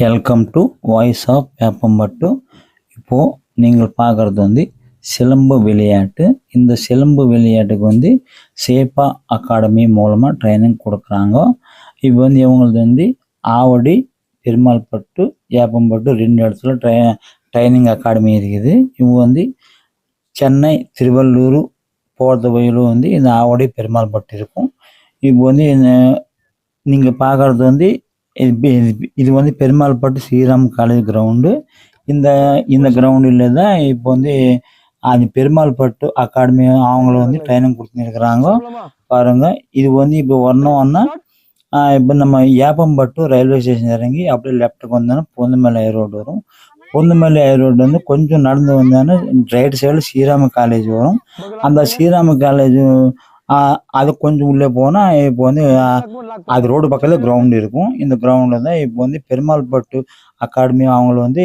Welcome to voice of Veppampattu. இப்போது நீங்கள் பார்க்குறது வந்து சிலம்பு விளையாட்டு. இந்த சிலம்பு விளையாட்டுக்கு வந்து சேப்பா அகாடமி மூலமாக ட்ரைனிங் கொடுக்குறாங்க. இப்போ வந்து இவங்களுக்கு வந்து ஆவடி, பெருமாள்பட்டு, வேப்பம்பட்டு 2 இடத்துல ட்ரைனிங் அகாடமி இருக்குது. இவங்க வந்து சென்னை, திருவள்ளூர் போகிறது வழியிலும் வந்து இந்த ஆவடி, பெருமாள்பட்டு இருக்கும். இப்போ வந்து நீங்கள் பார்க்குறது வந்து இது வந்து பெருமாள்பட்டு ஸ்ரீராம் காலேஜ் கிரவுண்டு. இந்த கிரவுண்டில் தான் இப்போ வந்து அது பெருமாள்பட்டு அகாடமி அவங்கள வந்து ட்ரைனிங் கொடுத்துருக்குறாங்க பாருங்க. இது வந்து இப்போ வரணும்னா இப்போ நம்ம ஏப்பம்பட்டு ரயில்வே ஸ்டேஷன் இறங்கி அப்படியே லெஃப்ட்டுக்கு வந்தோன்னா பொந்துமலை ரோடு வரும். பொந்துமலை ரோடு வந்து கொஞ்சம் நடந்து வந்தோன்னா ரைட் சைடில் ஸ்ரீராம காலேஜ் வரும். அந்த ஸ்ரீராம காலேஜ் அது கொஞ்சம் உள்ளே போனால் இப்போ வந்து அது ரோடு பக்கத்தில் கிரவுண்ட் இருக்கும். இந்த கிரவுண்டில் தான் இப்போ வந்து பெருமாள்பட்டு அகாடமி அவங்கள வந்து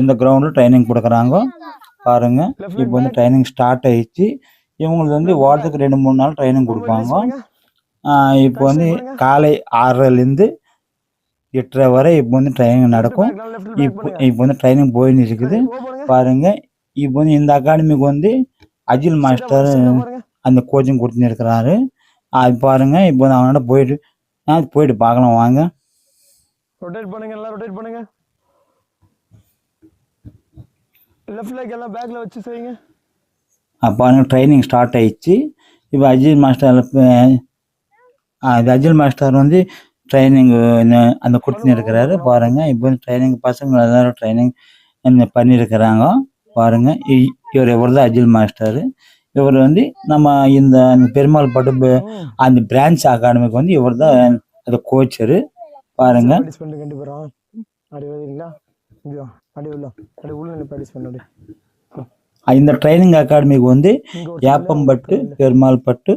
இந்த கிரவுண்டில் ட்ரைனிங் கொடுக்குறாங்க பாருங்க. இப்போ வந்து ட்ரைனிங் ஸ்டார்ட் ஆயிடுச்சு. இவங்களுக்கு வந்து வாரத்துக்கு 2-3 நாள் ட்ரைனிங் கொடுப்பாங்க. இப்போ வந்து காலை 6:30லேருந்து 8:30 வரை இப்போ வந்து ட்ரைனிங் நடக்கும். இப்போ வந்து ட்ரைனிங் போயின்னு இருக்குது பாருங்க. இப்போ வந்து இந்த அகாடமிக்கு வந்து அஜில் மாஸ்டர் அந்த கோச்சிங் கொடுத்துன்னு இருக்கிறாரு. அது பாருங்க. இப்போ அவனோட போயிட்டு பார்க்கலாம் வாங்க. ரொட்டேட் பண்ணுங்க, எல்லாம் ரொட்டேட் பண்ணுங்க. லெஃப்ட் லெக் எல்லாம் பேக்ல வச்சு செய்யுங்க. பாருங்க ட்ரைனிங் ஸ்டார்ட் ஆயிடுச்சு. இப்போ அஜில் மாஸ்டர் வந்து ட்ரைனிங் அந்த கொடுத்துன்னு இருக்கிறாரு பாருங்க. இப்போ ட்ரைனிங் பசங்க எல்லாரும் ட்ரைனிங் பண்ணியிருக்கிறாங்க பாருங்க. இவர் தான் அஜில் மாஸ்டர். இவர் வந்து நம்ம இந்த பெருமாள்பட்டு அந்த பிரான்ச் அகாடமிக்கு வந்து இவர் தான் அந்த கோச்சரு பாருங்க. இந்த ட்ரைனிங் அகாடமிக்கு வந்து ஏப்பம்பட்டு, பெருமாள்பட்டு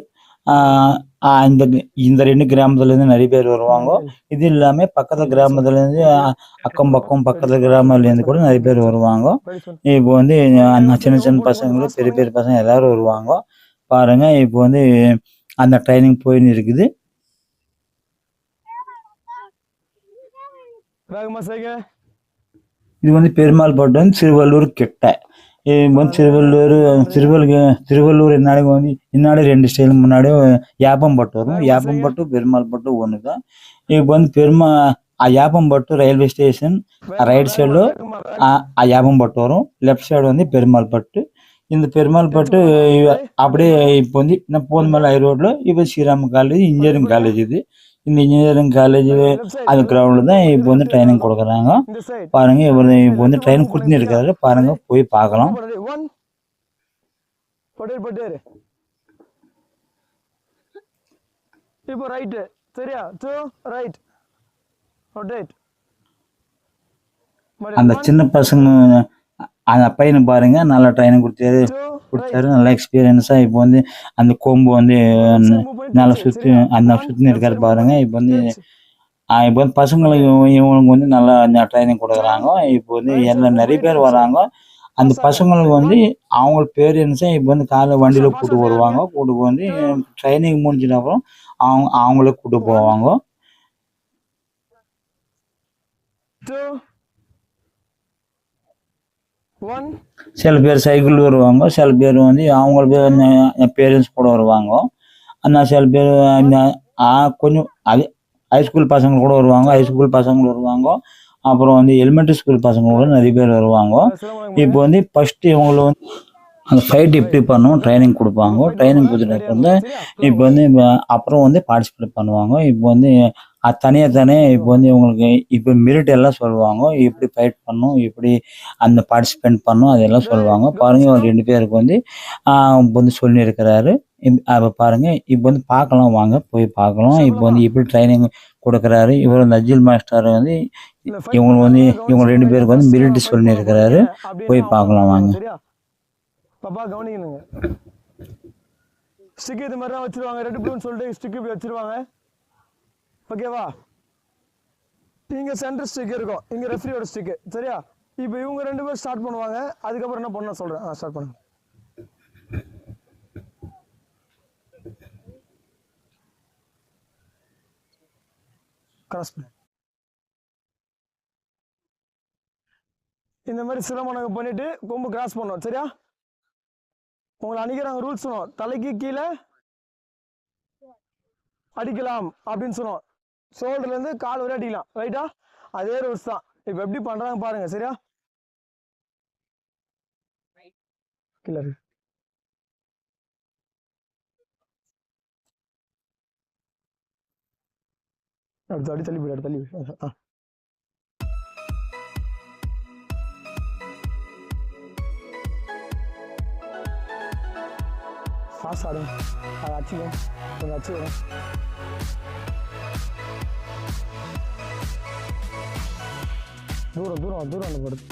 இந்த 2 கிராமத்துலேருந்து நிறைய பேர் வருவாங்க. இது இல்லாமல் பக்கத்து கிராமத்துலேருந்து அக்கம் பக்கம் பக்கத்து கிராமத்துலேருந்து கூட நிறைய பேர் வருவாங்க. இப்போ வந்து சின்ன சின்ன பசங்களும் பெரிய பெரிய பசங்க எல்லாரும் வருவாங்க பாருங்க. இப்போ வந்து அந்த ட்ரைனிங் போயின்னு இருக்குது. இது வந்து பெருமாள்பட்டு வந்து திருவள்ளூர் கிட்ட. திருவள்ளூர் என்னாடி வந்து இன்னாடி 2 ஸ்டைல் முன்னாடி ஏப்பம்பட்டு வரும். ஏப்பம்பட்டு பெருமாள்பட்டு ஒன்று தான். இப்போ வந்து ஏப்பம்பட்டு ரயில்வே ஸ்டேஷன் ரைட் சைடில் ஏப்பம்பட்டு வரும். லெஃப்ட் சைடு வந்து பெருமாள்பட்டு. இந்த பெருமாள்பட்டு அப்படியே இப்போ வந்து போதுமலை ரோட்ல இப்போ ஸ்ரீராம் காலேஜ் இன்ஜினியரிங் காலேஜ். இந்த இன்ஜினியரிங் காலேஜ் அது கிரவுண்டில் தான் இப்போ வந்து ட்ரைனிங் கொடுக்குறாங்க பாருங்க. இவர் இப்போ வந்து ட்ரைனிங் கொடுத்துன்னு இருக்காரு பாருங்க. போய் பார்க்கலாம். இப்போ ரைட் சரியா? Right rotate. அந்த சின்ன பசங்க அந்த பையனை பாருங்க நல்லா ட்ரைனிங் கொடுத்தாரு நல்லா எக்ஸ்பீரியன்ஸாக. இப்போ வந்து அந்த கொம்பு வந்து நல்லா சுற்றின்னு இருக்காரு பாருங்க. இப்போ வந்து பசங்களுக்கு இவங்களுக்கு வந்து நல்லா ட்ரைனிங் கொடுக்குறாங்க. இப்போ வந்து எல்லாம் நிறைய பேர் வராங்க. அந்த பசங்களுக்கு வந்து அவங்க பேரண்ட்ஸை இப்போ வந்து காலைல வண்டியில் கூப்பிட்டு வருவாங்க. கூப்பிட்டு வந்து ட்ரைனிங் முடிஞ்சிட்ட அப்புறம் அவங்களே கூப்பிட்டு போவாங்க. சில பேர் சைக்கிள் வருவாங்க. சில பேர் வந்து அவங்களுக்கு பேரண்ட்ஸ் கூட வருவாங்க. ஆனால் சில பேர் கொஞ்சம் அது ஹைஸ்கூல் பசங்க கூட வருவாங்க. அப்புறம் வந்து எலிமெண்ட்ரி ஸ்கூல் பசங்க கூட நிறைய பேர் வருவாங்க. இப்போ வந்து ஃபஸ்ட்டு இவங்களை வந்து அந்த ஃபைட் எப்படி பண்ணணும் ட்ரைனிங் கொடுப்பாங்க. ட்ரைனிங் கொடுத்துட்டு வந்து இப்போ வந்து அப்புறம் வந்து பார்ட்டிசிபேட் பண்ணுவாங்க. இப்போ வந்து தனியாக இப்போ வந்து இவங்களுக்கு இப்போ மிலிட்டரி எல்லாம் சொல்லுவாங்க. எப்படி ஃபைட் பண்ணணும், எப்படி அந்த பார்ட்டிசிபேட் பண்ணணும் அதெல்லாம் சொல்லுவாங்க பாருங்க. ஒரு 2 பேருக்கு வந்து வந்து சொல்லியிருக்கிறாரு. அப்போ பாருங்க. இப்போ வந்து பார்க்கலாம் வாங்க, போய் பார்க்கலாம். இப்போ வந்து எப்படி ட்ரைனிங் கொடுக்குறாரு இவர் வந்து அஜில் மாஸ்டர் வந்து இவங்க 2 பேருக்கு வந்து மிலிட்டரி சொல்லியிருக்கிறாரு. போய் பார்க்கலாம் வாங்க. பாப்பா கவனிக்கணுங்க. ஸ்டிக் இது மாதிரி தான் வச்சிருவாங்க. ரெட் ப்ளூன்னு சொல்லிட்டு ஸ்டிக் இப்படி வச்சிருவாங்க. ஓகேவா? இங்க சென்டர் ஸ்டிக் இருக்கும். இங்க ரெஃப்ரியோட ஸ்டிக். சரியா? இப்போ இவங்க 2 பேரும் ஸ்டார்ட் பண்ணுவாங்க. அதுக்கப்புறம் என்ன பண்ண சொல்றேன். ஸ்டார்ட் பண்ணுங்க. கிராஸ் பண்ணு. இந்த மாதிரி சிலம்பம் பண்ணிட்டு கொம்பு கிராஸ் பண்ணோம். சரியா? உங்களை அன்னைக்கு ரூல்ஸ் சொன்னோம், தலைக்கு கீழே அடிக்கலாம் அப்படின்னு சொன்னோம். ஷோல்டர்ல இருந்து கால் வரை அடிக்கலாம். ரைட்டா? அதே ரூல்ஸ் தான். இப்ப எப்படி பண்றாங்க பாருங்க. சரியா? கீழே அடுத்து அடி தள்ளி போயிடு. அடுத்து தள்ளி போயிடு. ஃபாஸ்ட் ஆடுங்க. அதை அடிச்சுக்கோ. கொஞ்சம் அடிச்சுக்கோ. தூரம் தூரம் தூரம் அந்த போடுது.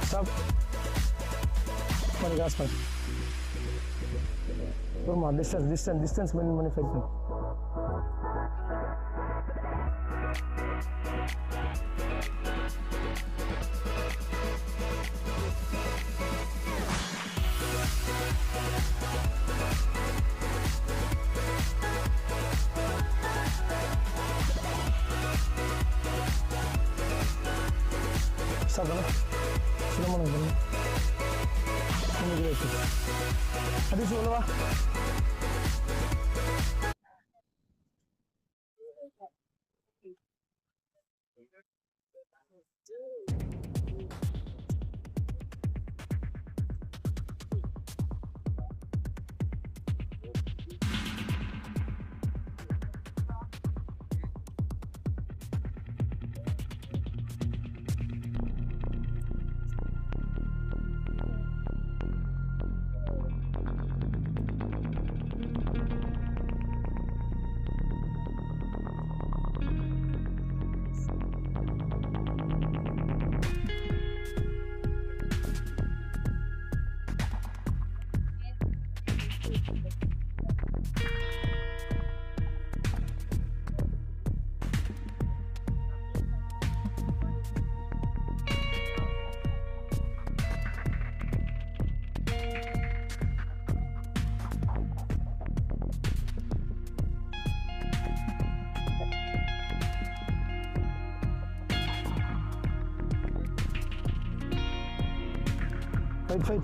ஸ்டாப் பண்ணி காசு பண்ணு. டிஸ்டன்ஸ் மெயின் பண்ணி ஃபைட் பண்ணு. ஸ்டாப் பண்ணு. சிலம்பம் பண்ணு. அடிச்சு உள்ளவா.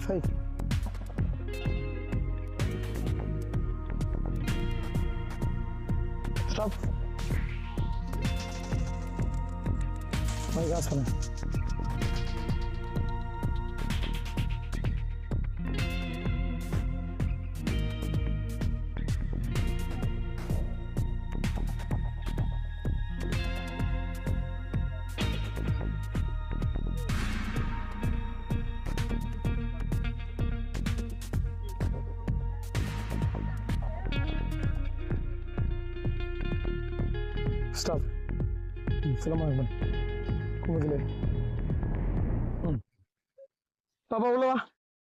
Fight. Stop. gas பண்ணு. Stop. சிலம்பம் குமுதிலே. பாப்பா உள்ள வா.